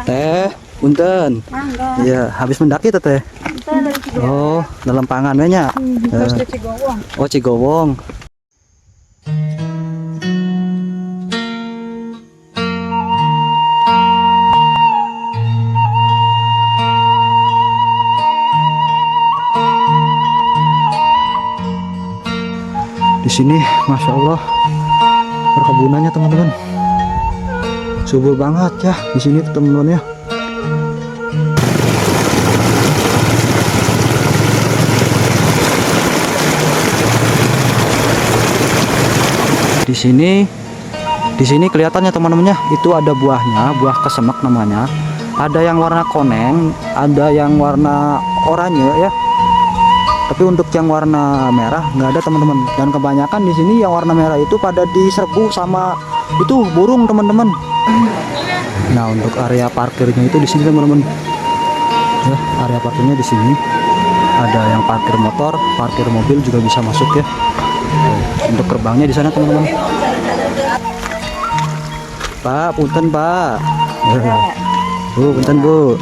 Teh, punten. Mangga. Iya, habis mendaki teh. Oh, dalam pangan we nya. Terus ke Cigowong. Oh, Cigowong. Di sini, masya Allah, perkebunannya teman-teman. Subur banget ya di sini teman-teman ya. Di sini kelihatannya teman-temannya itu ada buahnya, buah kesemek namanya. Ada yang warna koneng, ada yang warna oranye ya. Tapi untuk yang warna merah nggak ada teman-teman. Dan kebanyakan di sini yang warna merah itu pada diserbu sama itu burung teman-teman. Nah untuk area parkirnya itu di sini teman-teman. Ya, area parkirnya di sini. Ada yang parkir motor, parkir mobil juga bisa masuk ya. Untuk gerbangnya di sana teman-teman. Pak, punten Pak. Bu, punten Bu.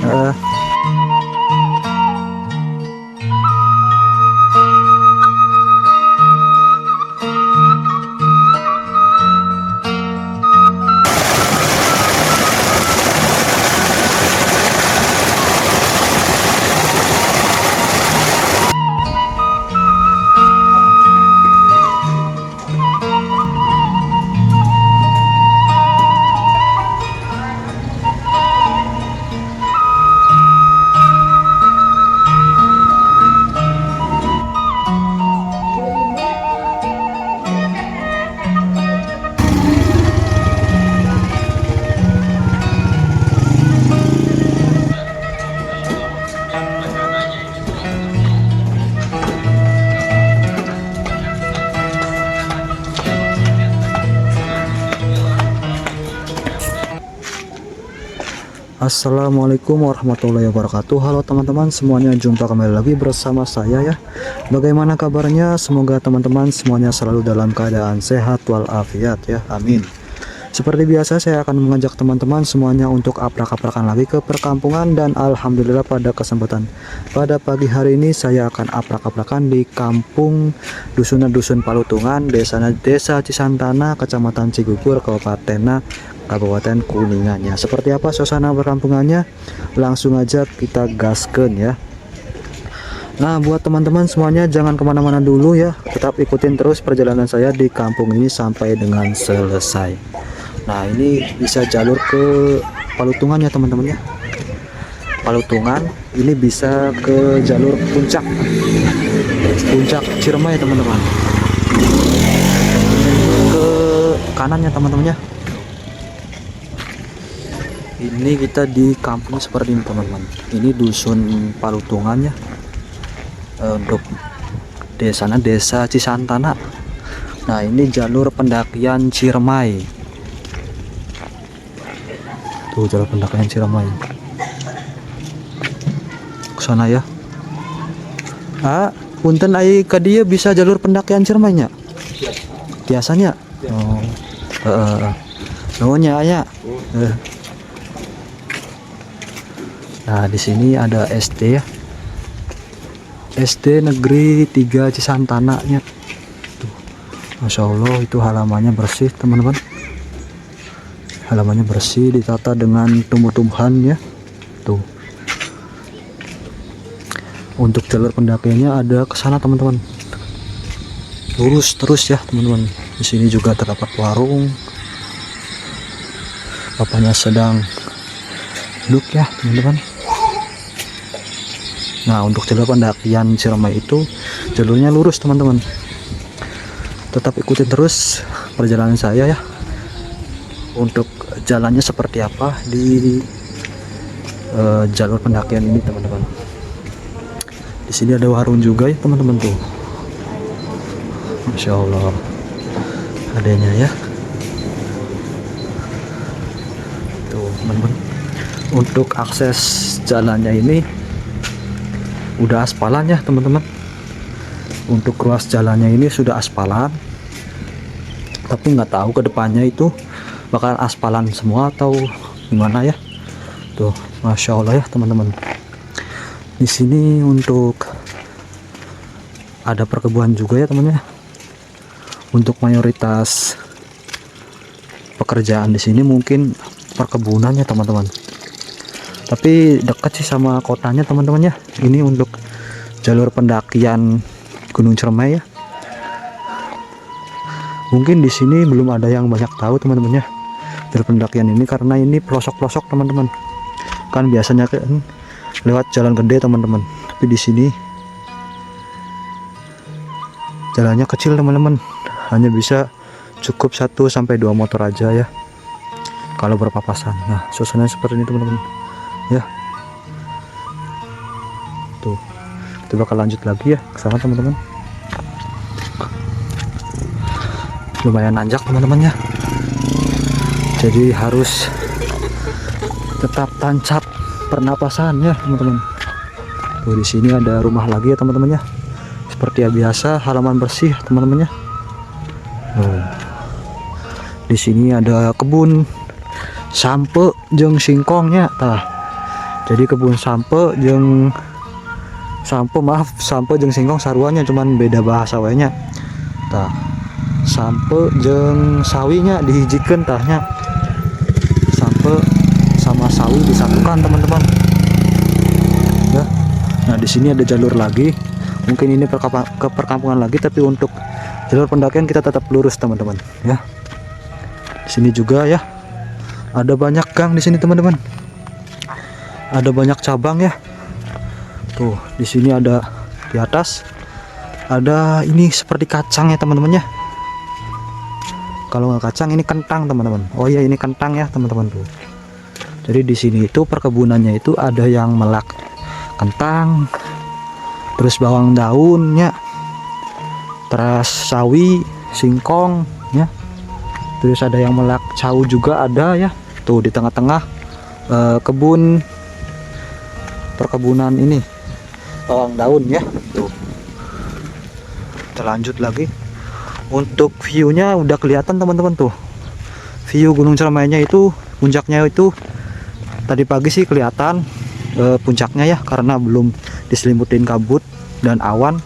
Assalamualaikum warahmatullahi wabarakatuh. Halo teman-teman semuanya, jumpa kembali lagi bersama saya ya. Bagaimana kabarnya? Semoga teman-teman semuanya selalu dalam keadaan sehat walafiat ya, amin. Seperti biasa saya akan mengajak teman-teman semuanya untuk aprak-aprakan lagi ke perkampungan. Dan alhamdulillah pada kesempatan pada pagi hari ini saya akan aprak-aprakan di kampung Dusun Palutungan, Desa Cisantana, Kecamatan Cigugur, Kabupaten Kuningan ya. Seperti apa suasana perkampungannya? Langsung aja kita gasken ya. Nah buat teman-teman semuanya jangan kemana-mana dulu ya, tetap ikutin terus perjalanan saya di kampung ini sampai dengan selesai. Nah ini bisa jalur ke Palutungan ya teman-teman ya. Palutungan ini bisa ke jalur puncak Ciremai teman-teman. Ke kanannya teman-teman ya. Ini kita di kampung seperti ini teman-teman. Ini dusun Palutungan ya. Untuk desanya Desa Cisantana. Nah ini jalur pendakian Ciremai. Tuh jalur pendakian Ciremai. Kesana ya. Ah, punten ai ke dia bisa jalur pendakian Ciremai nya. Biasanya. Oh. Nuhunnya aya. Nah di sini ada SD ya, SD Negeri 3 Cisantana nya. Tuh, Masya Allah itu halamannya bersih teman-teman. Halamannya bersih, ditata dengan tumbuh-tumbuhan ya. Tuh. Untuk jalur pendakiannya ada ke sana teman-teman. Lurus terus ya teman-teman. Di sini juga terdapat warung. Bapaknya sedang duduk ya teman-teman. Nah untuk jalur pendakian Ciremai itu jalurnya lurus teman-teman. Tetap ikutin terus perjalanan saya ya. Untuk jalannya seperti apa di jalur pendakian ini teman-teman. Di sini ada warung juga ya teman-teman tuh. Masya Allah adanya ya. Tuh teman-teman. Untuk akses jalannya ini udah aspalan ya teman-teman. Untuk ruas jalannya ini sudah aspalan, tapi nggak tahu kedepannya itu bakal aspalan semua atau gimana ya. Tuh, masya Allah ya teman-teman. Di sini untuk ada perkebunan juga ya teman-teman. Untuk mayoritas pekerjaan di sini mungkin perkebunannya teman-teman. Tapi dekat sih sama kotanya teman-teman ya. Ini untuk jalur pendakian Gunung Ciremai ya. Mungkin di sini belum ada yang banyak tahu teman-teman ya, jalur pendakian ini, karena ini pelosok-pelosok teman-teman. Kan biasanya kan lewat jalan gede teman-teman, tapi di sini jalannya kecil teman-teman, hanya bisa cukup 1 sampai 2 motor aja ya kalau berpapasan. Nah, suasananya seperti ini teman-teman ya. Tuh, kita bakal lanjut lagi ya ke sana teman-teman. Lumayan nanjak teman-teman ya, jadi harus tetap tancap pernapasan ya teman-teman. Tuh, di sini ada rumah lagi ya teman-teman ya, seperti ya biasa, halaman bersih teman-teman ya. Di sini ada kebun sampe jeung singkongnya tah. Jadi kebun sampe jeung sampe jeung singkong saruannya, cuman beda bahasa we nya tah. Sampe jeung sawinya dihijikeun tahnya. Sampe sama sawi disatukan teman-teman ya. Nah, di sini ada jalur lagi, mungkin ini ke perkampungan lagi, tapi untuk jalur pendakian kita tetap lurus teman-teman ya. Di sini juga ya ada banyak gang di sini teman-teman, ada banyak cabang ya. Tuh, di sini ada, di atas ada ini seperti kacang ya teman-teman ya. Kalau nggak kacang ini kentang teman-teman. Oh ya, ini kentang ya teman-teman tuh. Jadi di sini itu perkebunannya itu ada yang melak kentang, terus bawang daunnya, terus sawi, singkong ya. Terus ada yang melak cau juga ada ya. Tuh di tengah-tengah kebun perkebunan ini bawang daun ya. Tuh. Kita lanjut lagi. Untuk view-nya udah kelihatan teman-teman tuh. View Gunung Ciremainya itu, puncaknya itu tadi pagi sih kelihatan puncaknya ya, karena belum diselimutin kabut dan awan.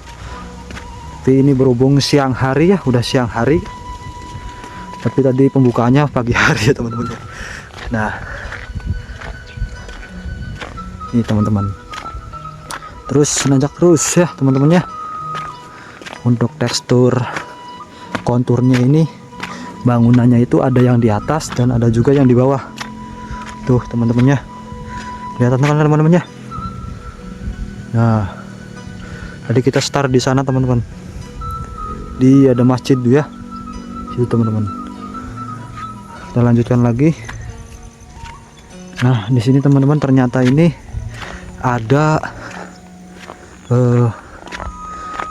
Tapi ini berhubung siang hari ya, udah siang hari. Tapi tadi pembukaannya pagi hari ya teman-teman. Nah, ini teman-teman. Terus nanjak terus ya teman-teman ya. Untuk tekstur konturnya ini, bangunannya itu ada yang di atas dan ada juga yang di bawah. Tuh teman-teman ya, kelihatan kan teman-teman ya. Nah, tadi kita start di sana teman-teman. Di ada masjid tuh ya, situ teman-teman. Kita lanjutkan lagi. Nah, di sini teman-teman ternyata ini ada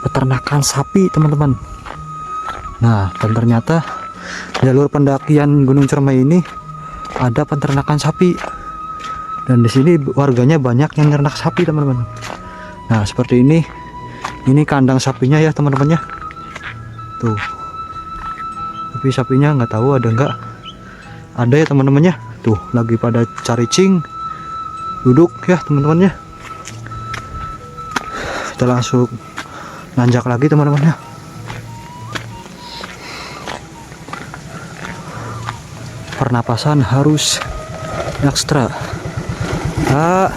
peternakan sapi teman-teman. Nah, dan ternyata jalur pendakian Gunung Ciremai ini ada peternakan sapi, dan di sini warganya banyak yang ternak sapi teman-teman. Nah, seperti ini kandang sapinya ya teman-teman ya. Tuh, tapi sapinya nggak tahu ada nggak, ada ya teman-teman ya. Tuh, lagi pada cari cing, duduk ya teman-teman ya. Kita langsung nanjak lagi teman-teman ya. Pernapasan harus ekstra. Nah,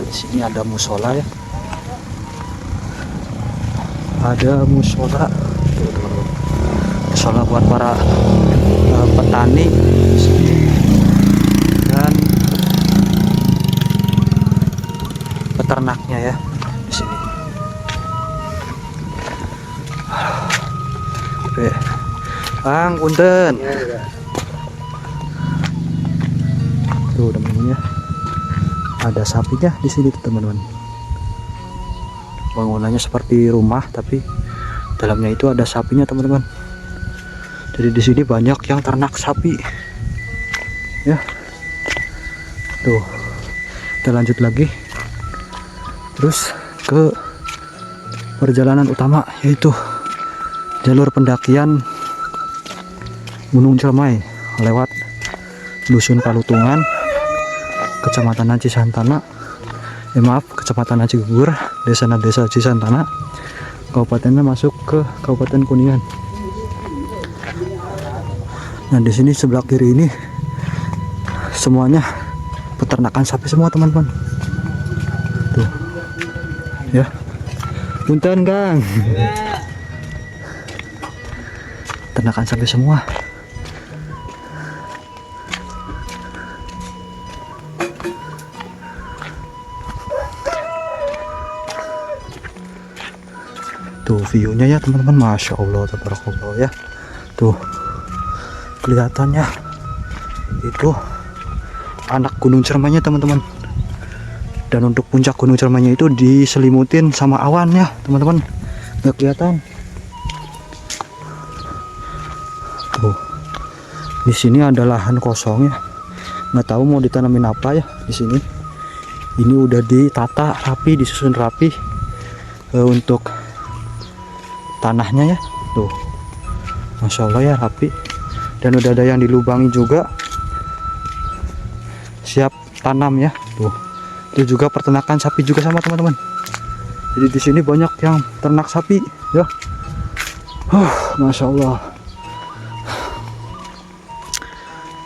di sini ada musola ya. Ada musola. Musola buat para petani dan peternaknya ya di sini. Bang, punten. Tuh teman-teman ya, ada sapinya di sini teman-teman. Bangunannya seperti rumah, tapi dalamnya itu ada sapinya teman-teman. Jadi di sini banyak yang ternak sapi ya. Tuh, kita lanjut lagi terus ke perjalanan utama, yaitu jalur pendakian Gunung Ciremai lewat Dusun Palutungan, Kecamatan Cisantana, Kecamatan Cigugur, Desa Cisantana, kabupatennya masuk ke Kabupaten Kuningan. Nah, di sini sebelah kiri ini semuanya peternakan sapi semua, teman-teman. Tuh. Ya. Punten, Kang. Peternakan sapi semua. Tuh view-nya ya, teman-teman. Masya Allah, tabarakallah ya. Tuh. Kelihatannya itu anak Gunung Ciremainya, teman-teman. Dan untuk puncak Gunung Ciremainya itu diselimutin sama awan ya, teman-teman. Nggak kelihatan. Tuh. Di sini ada lahan kosong ya. Nggak tahu mau ditanamin apa ya di sini. Ini udah ditata rapi, disusun rapi untuk tanahnya ya. Tuh. Masya Allah ya, rapi. Dan udah ada yang dilubangi juga, siap tanam ya. Tuh, itu juga peternakan sapi juga sama, teman-teman. Jadi di sini banyak yang ternak sapi ya. Masya Allah.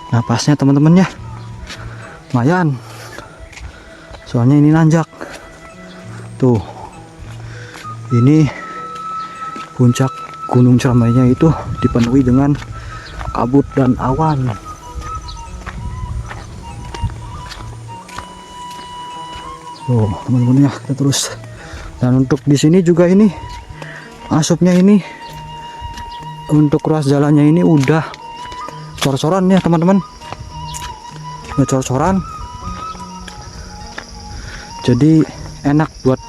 Napasnya, teman-teman ya, lumayan. Soalnya ini nanjak. Tuh, ini puncak Gunung Ciremainya itu dipenuhi dengan kabut dan awan. Tuh, teman-teman ya, kita terus. Dan untuk di sini juga ini asupnya ini untuk ruas jalannya ini udah cor-coran ya, teman-teman. Udah cor-coran. Jadi enak buat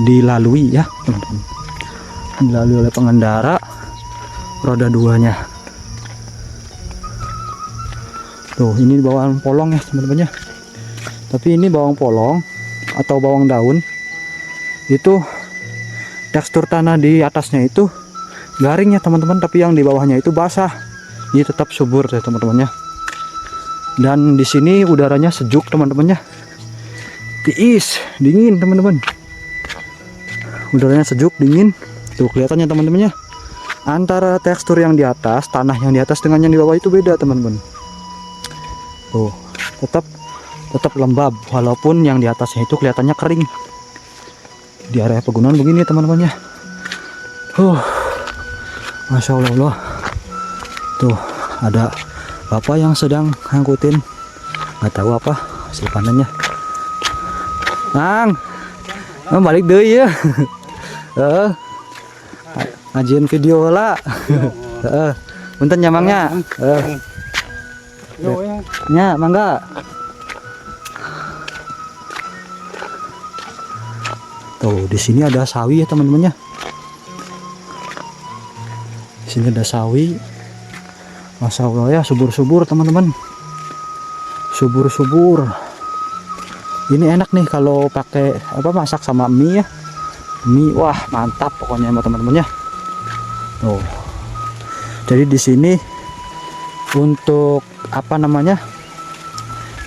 dilalui ya, teman-teman. Dilalui oleh pengendara roda 2-nya. Tuh, ini bawang polong ya, teman-teman ya. Tapi ini bawang polong atau bawang daun itu tekstur tanah di atasnya itu garing ya, teman-teman, tapi yang di bawahnya itu basah. Ini tetap subur ya, teman-teman ya. Dan di sini udaranya sejuk, teman-teman ya. Tiis, dingin, teman-teman. Udaranya sejuk, dingin. Tuh kelihatannya, teman-teman ya. Antara tekstur yang di atas, tanah yang di atas dengan yang di bawah itu beda, teman-teman. Tuh, tetap lembab, walaupun yang di atasnya itu kelihatannya kering. Di area pegunungan begini, teman-teman ya. Masya Allah. Tuh, ada bapak yang sedang ngangkutin, nggak tahu apa hasil panennya. Nang, balik deh ya. Ngajian video lah. Punten nyamangnya. Nya, mangga. Tuh, di sini ada sawi ya, teman-teman ya. Di sini ada sawi. Masya Allah ya, subur-subur, teman-teman. Subur-subur. Ini enak nih kalau pakai masak sama mie ya. Mie, wah mantap pokoknya ya, teman-teman ya. Tuh. Jadi di sini untuk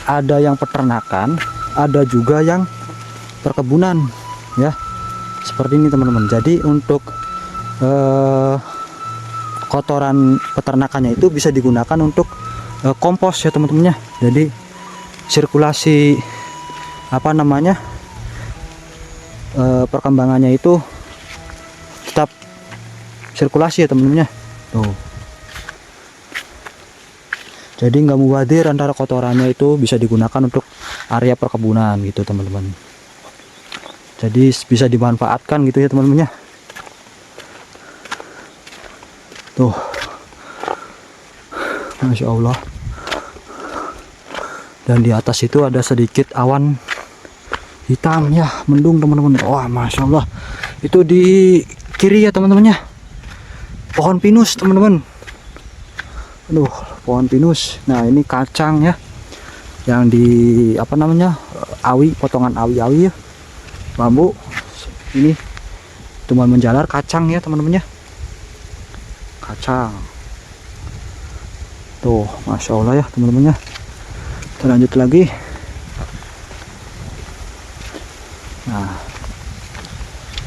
ada yang peternakan, ada juga yang perkebunan ya. Seperti ini, teman-teman. Jadi untuk kotoran peternakannya itu bisa digunakan untuk kompos ya, teman-teman ya. Jadi sirkulasi perkembangannya itu tetap sirkulasi ya, teman-teman ya. Tuh. Jadi nggak mubadir, antara kotorannya itu bisa digunakan untuk area perkebunan gitu, teman-teman. Jadi bisa dimanfaatkan gitu ya, teman-teman ya. Tuh, Masya Allah. Dan di atas itu ada sedikit awan hitam ya, mendung, teman-teman. Wah, Masya Allah. Itu di kiri ya, teman-teman ya, pohon pinus, teman-teman. Aduh, pohon pinus. Nah, ini kacang ya, yang di awi, potongan awi-awi ya, bambu. Ini cuma menjalar kacang ya, teman-teman ya. kacang. Tuh, masya Allah ya teman-teman ya. Kita lanjut lagi. Nah,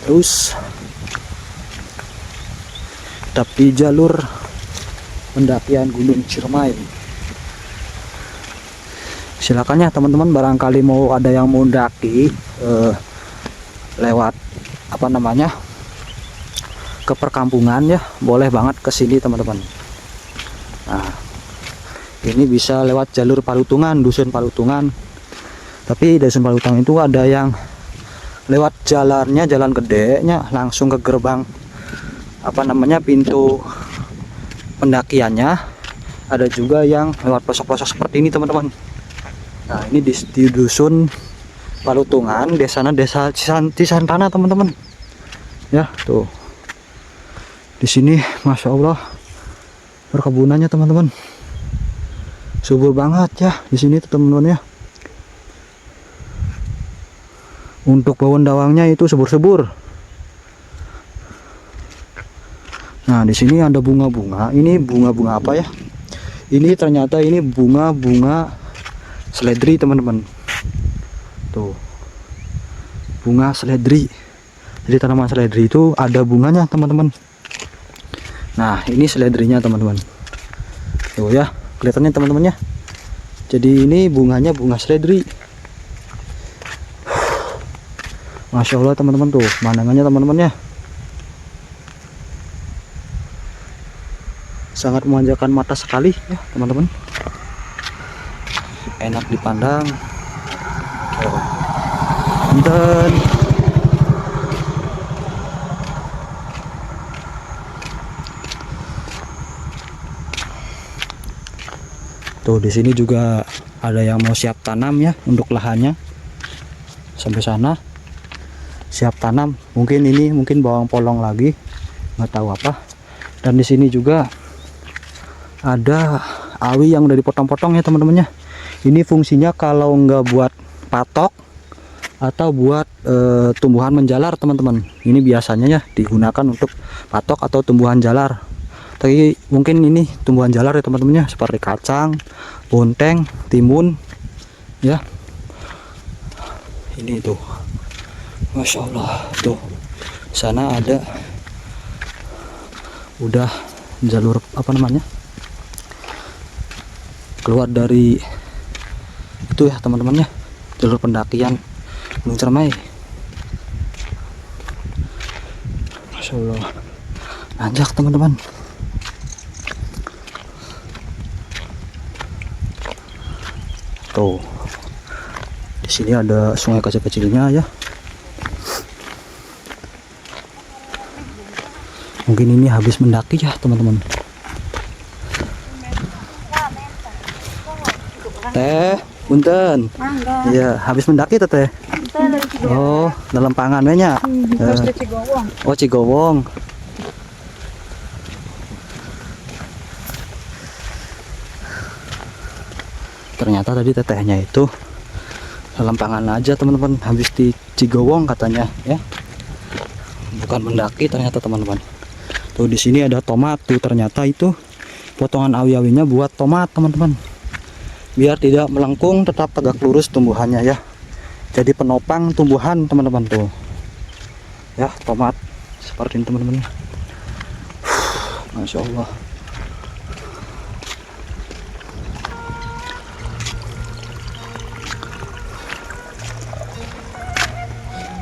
terus tapi jalur pendakian Gunung Ciremai. Silakan ya teman-teman, barangkali mau ada yang mau mendaki lewat apa namanya ke perkampungan ya, boleh banget ke sini teman-teman. Nah, ini bisa lewat jalur Palutungan, dusun Palutungan. Tapi dusun Palutungan itu ada yang lewat jalannya, jalan gedenya langsung ke gerbang apa namanya pintu pendakiannya. Ada juga yang lewat pelosok-pelosok seperti ini teman-teman. Nah, ini di dusun Palutungan, desanya desa Cisantana teman-teman. Ya, tuh. Di sini masya Allah perkebunannya teman-teman. Subur banget ya di sini teman-teman ya. Untuk bawang dawangnya itu subur-subur. Nah, di sini ada bunga-bunga. Ini bunga-bunga apa ya? Ini ternyata ini bunga-bunga seledri teman-teman. Tuh, bunga seledri. Jadi tanaman seledri itu ada bunganya teman-teman. Nah, ini seledrinya teman-teman. Tuh ya, kelihatannya teman-teman ya. Jadi ini bunganya bunga seledri. Masya Allah teman-teman, tuh pemandangannya teman-teman ya. Sangat memanjakan mata sekali ya teman-teman. Enak dipandang. Dan tuh di sini juga ada yang mau siap tanam ya untuk lahannya. Sampai sana siap tanam. Mungkin ini bawang polong lagi, nggak tahu apa. Dan di sini juga ada awi yang udah dipotong-potong ya teman-teman ya. Ini fungsinya kalau nggak buat patok atau buat tumbuhan menjalar teman-teman. Ini biasanya ya digunakan untuk patok atau tumbuhan jalar. Tapi mungkin ini tumbuhan jalar ya teman-teman ya, seperti kacang, bonteng, timun ya. Ini tuh masya Allah, tuh sana ada udah jalur apa namanya keluar dari itu ya teman-teman ya, jalur pendakian Gunung Ciremai. Masya Allah, nanjak teman-teman. Tuh, di sini ada sungai kecil-kecilnya ya. Mungkin ini habis mendaki ya teman-teman. Teh, punten. Iya, habis mendaki teteh. Oh, dalam pangannya. Oh, Cigowong. Ternyata tadi tetehnya itu dalam pangan aja teman-teman, habis di Cigowong katanya ya. Bukan mendaki ternyata teman-teman. Tuh di sini ada tomat tuh, ternyata itu potongan awi-awinya buat tomat teman-teman. Biar tidak melengkung, tetap tegak lurus tumbuhannya ya. Jadi penopang tumbuhan teman-teman tuh. Ya, tomat seperti ini teman-teman. Masya Allah.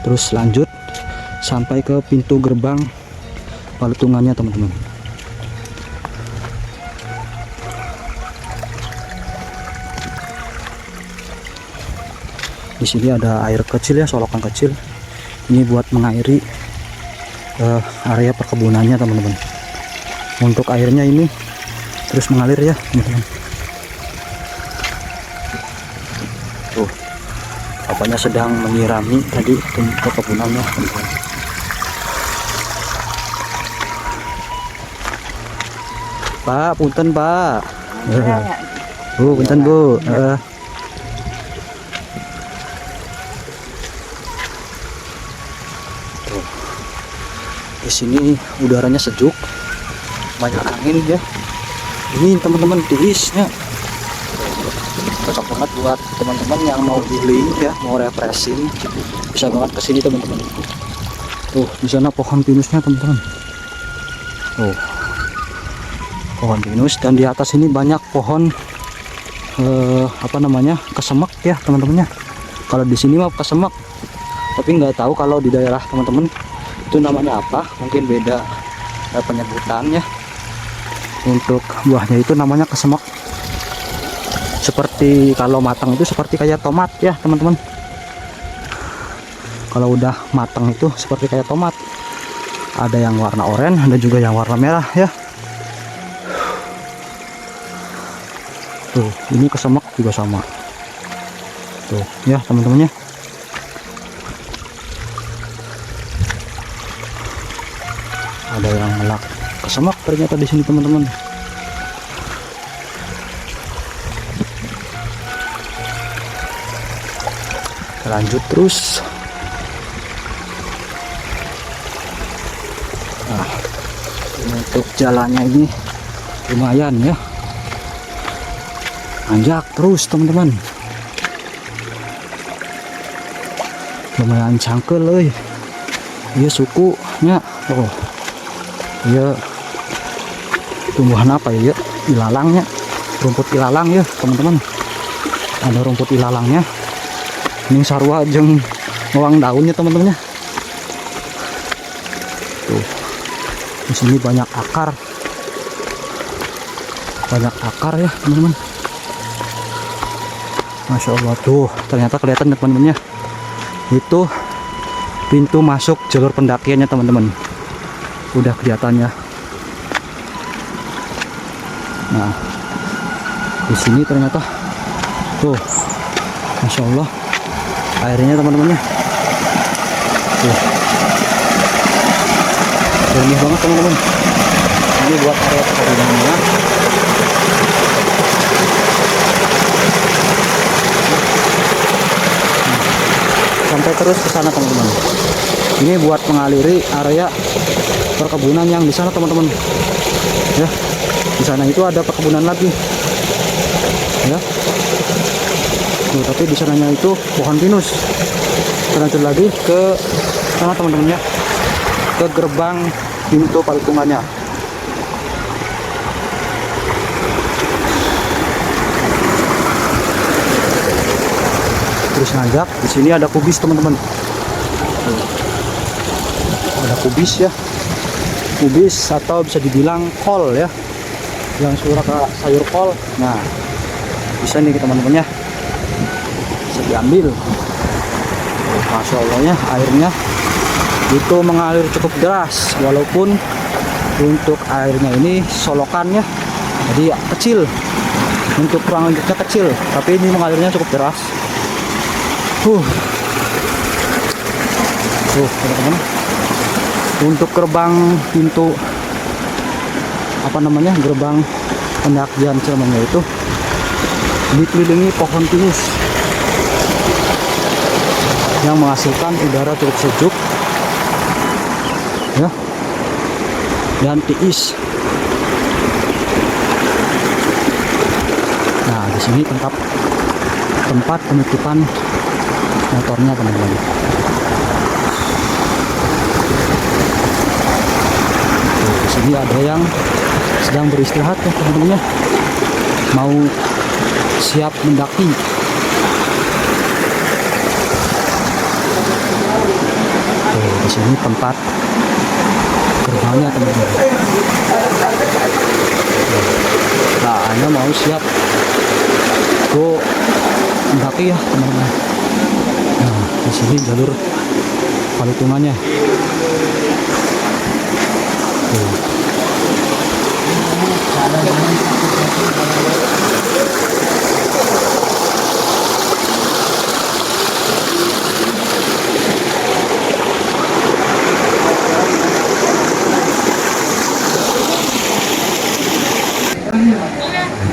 Terus lanjut sampai ke pintu gerbang Palutungannya teman-teman. Di sini ada air kecil ya, solokan kecil. Ini buat mengairi area perkebunannya teman-teman. Untuk airnya ini terus mengalir ya teman-teman. Tuh, bapaknya sedang menyirami tadi perkebunannya teman-teman. Pak, punten Pak. Bu, punten Bu. Di sini udaranya sejuk, banyak angin ya. Ini teman-teman tirisnya cocok banget buat teman-teman yang mau healing ya, mau refreshing, bisa banget kesini teman-teman. Tuh di sana pohon pinusnya teman-teman. Tuh pohon pinus, dan di atas ini banyak pohon apa namanya, kesemek ya teman-temannya. Kalau di sini mah kesemek, tapi nggak tahu kalau di daerah teman-teman itu namanya apa, mungkin beda penyebutannya. Untuk buahnya itu namanya kesemek, seperti kalau matang itu seperti kayak tomat ya teman-teman. Kalau udah matang itu seperti kayak tomat, ada yang warna oranye, ada juga yang warna merah ya. Tuh ini kesemek juga sama tuh ya teman-temannya. Ada yang melak kesemek ternyata di sini teman-teman. Lanjut terus. Nah, untuk jalannya ini lumayan ya, nanjak terus teman-teman, lumayan cangkel euy. Iya sukunya, oh iya tumbuhan apa ya, ilalangnya, rumput ilalang ya teman-teman. Ada rumput ilalangnya. Ini sarua jeung ngawang daunnya teman-temannya. Tuh di sini banyak akar ya teman-teman. Masya Allah, tuh ternyata kelihatan teman-temannya, itu pintu masuk jalur pendakiannya teman-teman, udah kelihatannya. Nah di sini ternyata tuh Masya Allah airnya teman-temannya, tuh jernih banget teman-teman. Ini buat area perkebunannya. Sampai terus ke sana teman-teman. Ini buat mengaliri area perkebunan yang di sana teman-teman. Ya, di sana itu ada perkebunan lagi. Ya. Tuh, tapi di sananya itu pohon pinus. Kita lanjut lagi ke sana teman-teman ya, ke gerbang pintu palutungannya. Terus nanjak, di sini ada kubis teman-teman. Ada kubis ya, kubis atau bisa dibilang kol ya, yang surat sayur kol. Nah bisa nih teman-teman ya, bisa diambil. Masya Allahnya airnya itu mengalir cukup deras, walaupun untuk airnya ini solokannya jadi kecil, untuk ruang lanjutnya kecil, tapi ini mengalirnya cukup deras. Tuh teman-teman, untuk gerbang pintu apa namanya, gerbang pendakian Cilemanya itu dikelilingi pohon pinus yang menghasilkan udara cukup sejuk ya, dan tiis. Nah di sini tempat penitipan motornya teman-teman. Di sini ada yang sedang beristirahat ya teman-teman, mau siap mendaki. Di sini tempat gerbangnya teman-teman. Nah, Anda mau siap go mendaki ya teman-teman. Nah, di sini jalur palutungannya.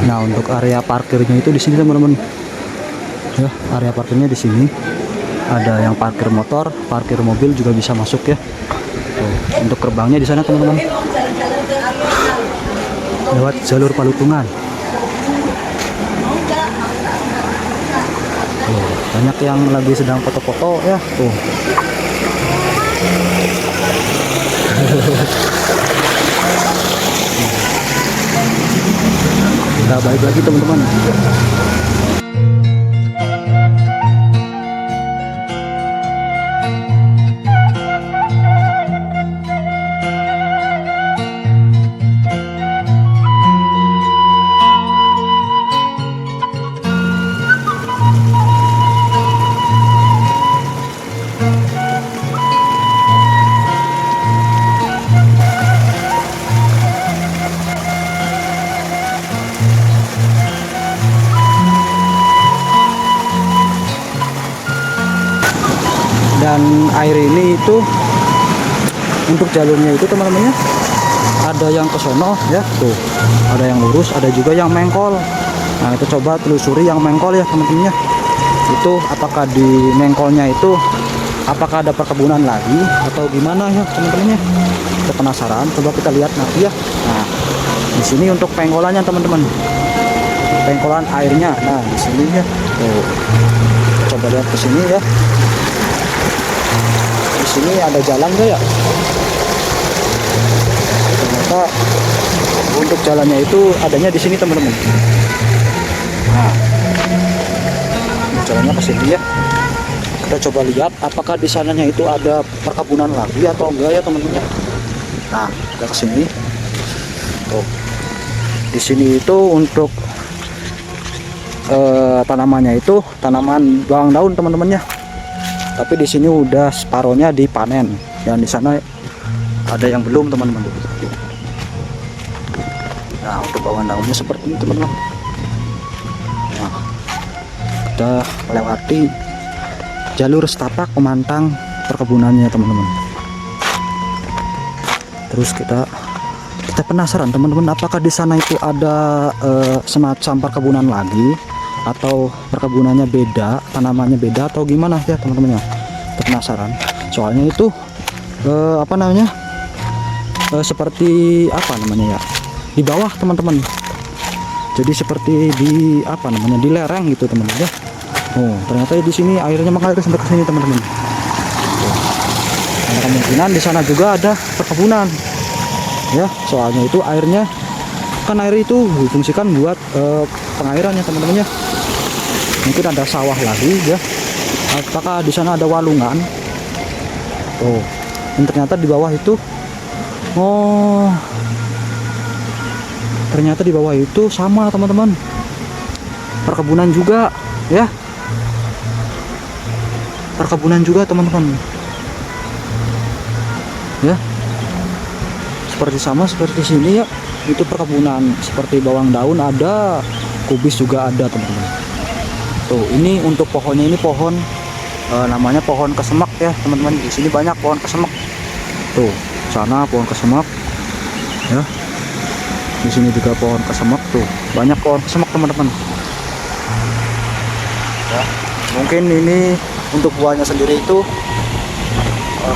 Nah, untuk area parkirnya itu di sini teman-teman. Ya, area parkirnya di sini. Ada yang parkir motor, parkir mobil juga bisa masuk ya. Tuh, untuk gerbangnya di sana teman-teman. lewat jalur Palutungan. Tuh, banyak yang lagi sedang foto-foto ya tuh. Kita balik lagi teman-teman. Dan air ini itu untuk jalurnya itu teman-temannya ada yang ke sono ya tuh, ada yang lurus, ada juga yang mengkol. Nah itu coba telusuri yang mengkol ya teman-temannya, itu apakah di mengkolnya itu apakah ada perkebunan lagi atau gimana ya teman-temannya. Kita penasaran, coba kita lihat nanti ya. Nah di sini untuk pengkolannya teman-teman, pengkolan airnya. Nah di sini ya tuh, coba lihat ke sini ya. Di sini ada jalan nggak ya? Ternyata untuk jalannya itu adanya di sini teman-teman. Nah, jalannya ke sini ya. Kita coba lihat apakah di sananya itu ada perkebunan lagi atau enggak ya teman-teman. Nah, kita ke sini. Tuh. Di sini itu untuk tanamannya itu tanaman bawang daun teman-temannya. Tapi di sini udah separohnya dipanen, dan di sana ada yang belum teman-teman. Nah untuk bawang daunnya seperti ini teman-teman. Nah, kita melewati jalur setapak pemantang perkebunannya teman-teman. Terus kita penasaran teman-teman, apakah di sana itu ada semacam perkebunan lagi atau perkebunannya beda, tanamannya beda atau gimana ya teman-teman ya. Kita penasaran soalnya itu apa namanya, seperti apa namanya ya, di bawah teman-teman. Jadi seperti di apa namanya, di lereng gitu teman-teman ya. Oh ternyata di sini airnya mengalir sampai ke sini teman-teman. Ada kemungkinan di sana juga ada perkebunan ya, soalnya itu airnya kan, air itu difungsikan buat pengairan ya teman-teman ya. Mungkin ada sawah lagi ya, apakah di sana ada walungan. Oh dan ternyata di bawah itu, oh ternyata di bawah itu sama teman-teman, perkebunan juga ya, perkebunan juga teman-teman ya, seperti sama seperti sini ya. Itu perkebunan seperti bawang daun ada, kubis juga ada teman-teman. Tuh ini untuk pohonnya, ini pohon namanya pohon kesemak ya teman-teman. Di sini banyak pohon kesemak. Tuh sana pohon kesemak ya, di sini juga pohon kesemak. Tuh banyak pohon kesemak teman-teman ya. Mungkin ini untuk buahnya sendiri itu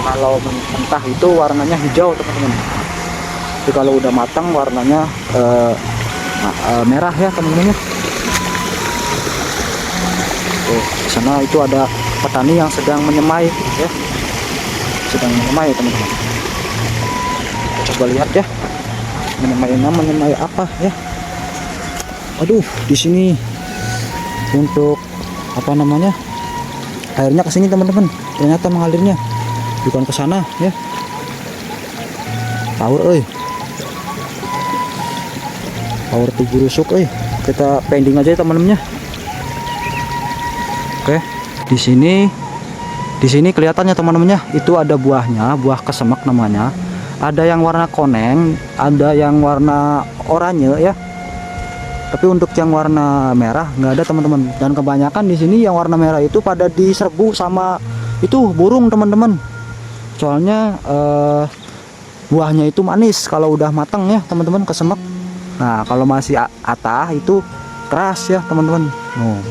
kalau mentah itu warnanya hijau teman-teman, tapi kalau udah matang warnanya merah ya teman-teman ya. Tuh di sana itu ada petani yang sedang menyemai ya, sedang menyemai teman-teman. Coba lihat ya, menyemai apa ya. Aduh di sini untuk apa namanya, airnya ke sini teman-teman, ternyata mengalirnya bukan ke sana ya. Power power tubuh rusuk kita pending aja teman-temannya. Oke di sini kelihatannya teman-temannya itu ada buahnya, buah kesemak namanya. Ada yang warna koneng, ada yang warna oranye ya, tapi untuk yang warna merah nggak ada teman-teman. Dan kebanyakan di sini yang warna merah itu pada diserbu sama itu burung teman-teman. Soalnya buahnya itu manis kalau udah matang ya teman-teman, kesemak. Nah kalau masih atah itu keras ya teman-teman. Oh.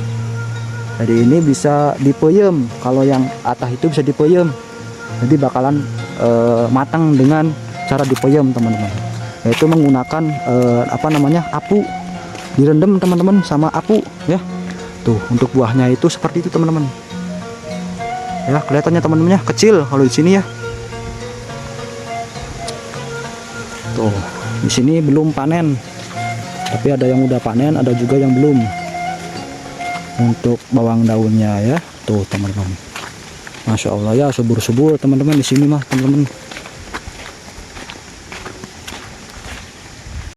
Jadi ini bisa dipeyem, kalau yang atah itu bisa dipeyem. Jadi bakalan matang dengan cara dipeyem teman-teman. yaitu menggunakan apa namanya, apu. Direndam teman-teman sama apu ya. Tuh untuk buahnya itu seperti itu teman-teman. Ya kelihatannya teman-temannya kecil kalau di sini ya. Tuh di sini belum panen, tapi ada yang udah panen, ada juga yang belum. Untuk bawang daunnya ya, tuh teman-teman. Masya Allah ya, subur-subur teman-teman di sini mah teman-teman.